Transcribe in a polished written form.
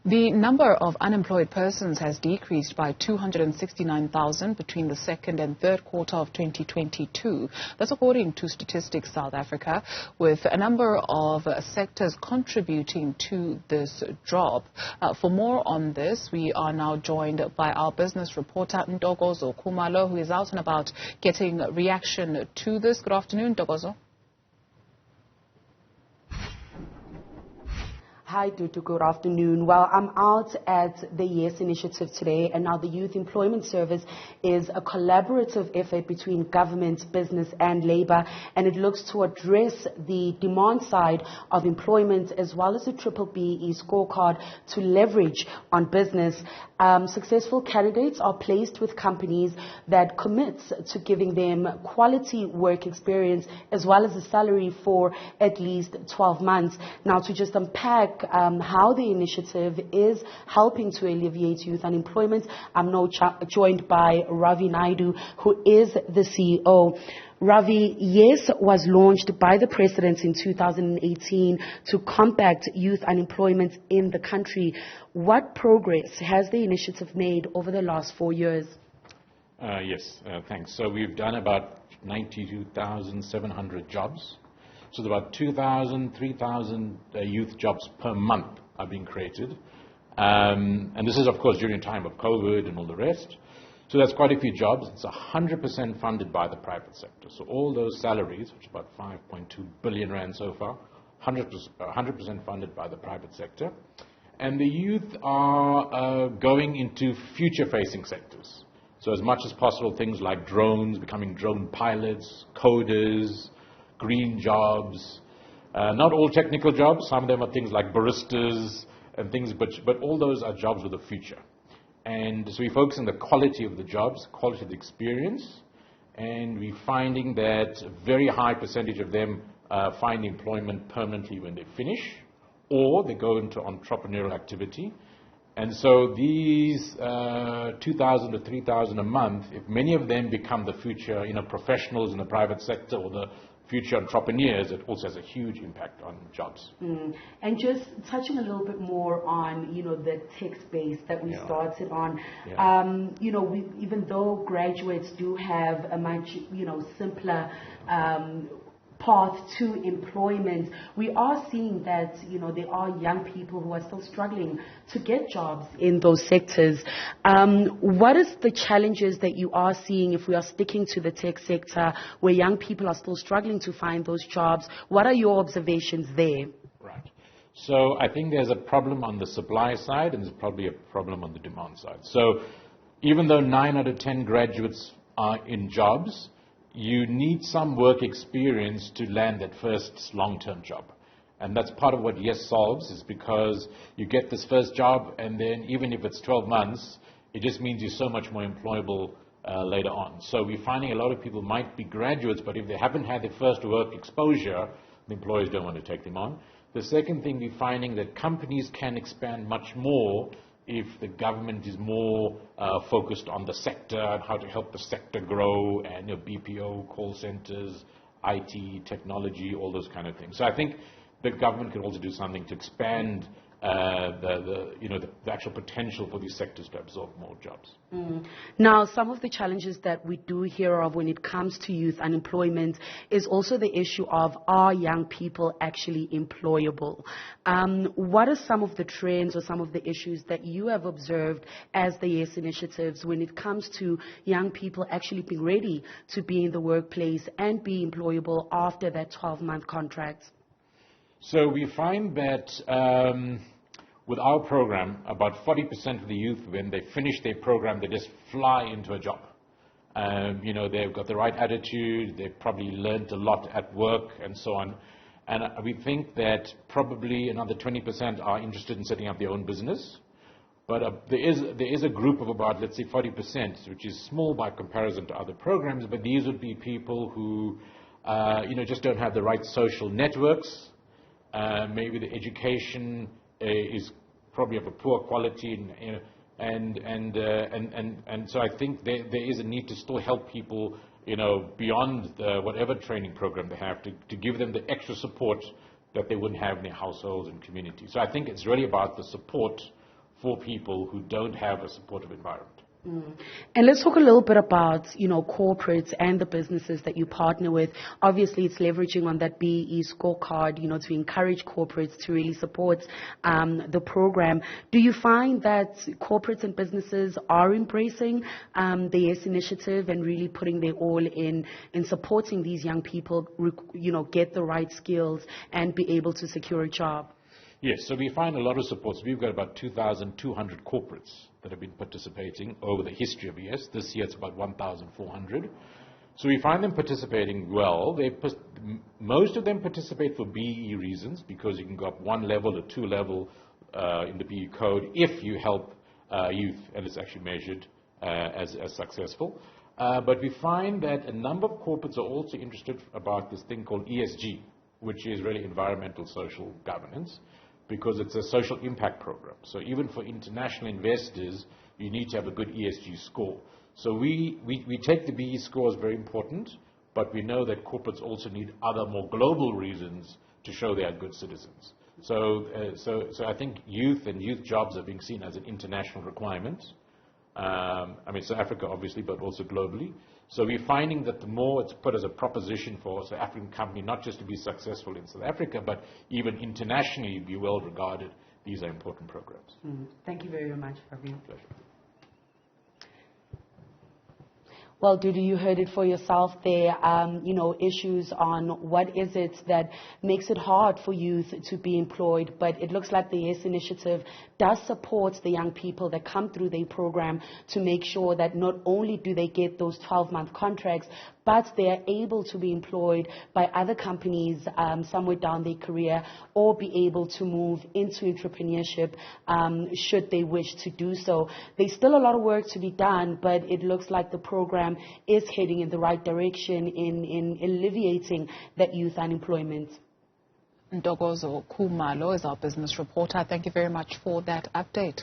The number of unemployed persons has decreased by 269,000 between the second and third quarter of 2022. That's according to Statistics South Africa, with a number of sectors contributing to this drop. For more on this, we are now joined by our business reporter, Ntokozo Khumalo, who is out and about getting reaction to this. Good afternoon, Ntokozo. Hi, Dudu. Good afternoon. Well, I'm out at the YES initiative today, and now the Youth Employment Service is a collaborative effort between government, business, and labor, and it looks to address the demand side of employment as well as the BBBE scorecard to leverage on business. Successful candidates are placed with companies that commits to giving them quality work experience as well as a salary for at least 12 months. Now, to just unpack how the initiative is helping to alleviate youth unemployment, I'm now joined by Ravi Naidu, who is the CEO. Ravi, YES was launched by the President in 2018 to combat youth unemployment in the country. What progress has the initiative made over the last 4 years? Yes, thanks. So we've done about 92,700 jobs. So about 2,000, 3,000 youth jobs per month are being created. And this is, of course, during a time of COVID and all the rest. So that's quite a few jobs. It's 100% funded by the private sector. So all those salaries, which are about 5.2 billion rand so far, 100% funded by the private sector. And the youth are going into future-facing sectors. So as much as possible, things like drones, becoming drone pilots, coders, green jobs. Not all technical jobs. Some of them are things like baristas and things, but all those are jobs of the future. And so we focus on the quality of the jobs, quality of the experience, and we're finding that a very high percentage of them find employment permanently when they finish, or they go into entrepreneurial activity. And so these 2,000 to 3,000 a month, if many of them become the future professionals in the private sector or the future entrepreneurs, it also has a huge impact on jobs. And just touching a little bit more on, the tech space that we started on, even though graduates do have a much, simpler path to employment, we are seeing that, there are young people who are still struggling to get jobs in those sectors. What is the challenges that you are seeing if we are sticking to the tech sector where young people are still struggling to find those jobs? What are your observations there? Right. So I think there's a problem on the supply side and there's probably a problem on the demand side. So even though 9 out of 10 graduates are in jobs, you need some work experience to land that first long-term job. And that's part of what YES solves, is because you get this first job, and then even if it's 12 months, it just means you're so much more employable later on. So we're finding a lot of people might be graduates, but if they haven't had their first work exposure, the employers don't want to take them on. The second thing we're finding that companies can expand much more if the government is more focused on the sector and how to help the sector grow, and BPO, call centers, IT, technology, all those kind of things. So I think the government can also do something to expand the actual potential for these sectors to absorb more jobs. Now, some of the challenges that we do hear of when it comes to youth unemployment is also the issue of, are young people actually employable? What are some of the trends or some of the issues that you have observed as the YES initiatives when it comes to young people actually being ready to be in the workplace and be employable after that 12-month contract? So we find that with our program, about 40% of the youth, when they finish their program, they just fly into a job. They've got the right attitude, they've probably learned a lot at work and so on. And we think that probably another 20% are interested in setting up their own business. But there is a group of about, let's say, 40%, which is small by comparison to other programs, but these would be people who just don't have the right social networks. Maybe the education is probably of a poor quality, and so I think there is a need to still help people, beyond whatever training program they have, to give them the extra support that they wouldn't have in their households and communities. So I think it's really about the support for people who don't have a supportive environment. And let's talk a little bit about, corporates and the businesses that you partner with. Obviously, it's leveraging on that BEE scorecard, to encourage corporates to really support the program. Do you find that corporates and businesses are embracing the YES initiative and really putting their all in supporting these young people, get the right skills and be able to secure a job? Yes, so we find a lot of support. So we've got about 2,200 corporates that have been participating over the history of YES. This year it's about 1,400. So we find them participating well. Most of them participate for BEE reasons, because you can go up 1 level or 2 level in the BEE code if you help youth, and it's actually measured as successful. But we find that a number of corporates are also interested about this thing called ESG, which is really environmental social governance, because it's a social impact program. So even for international investors, you need to have a good ESG score. So we take the BE score as very important, but we know that corporates also need other more global reasons to show they are good citizens. So I think youth and youth jobs are being seen as an international requirement. South Africa obviously, but also globally. So we're finding that the more it's put as a proposition for South African company, not just to be successful in South Africa, but even internationally be well regarded, these are important programs. Thank you very much, Fabian. Pleasure. Well, Dudu, you heard it for yourself there, issues on what is it that makes it hard for youth to be employed. But it looks like the YES initiative does support the young people that come through the program to make sure that not only do they get those 12-month contracts, but they are able to be employed by other companies somewhere down their career, or be able to move into entrepreneurship should they wish to do so. There's still a lot of work to be done, but it looks like the program is heading in the right direction in alleviating that youth unemployment. Ntokozo Khumalo is our business reporter. Thank you very much for that update.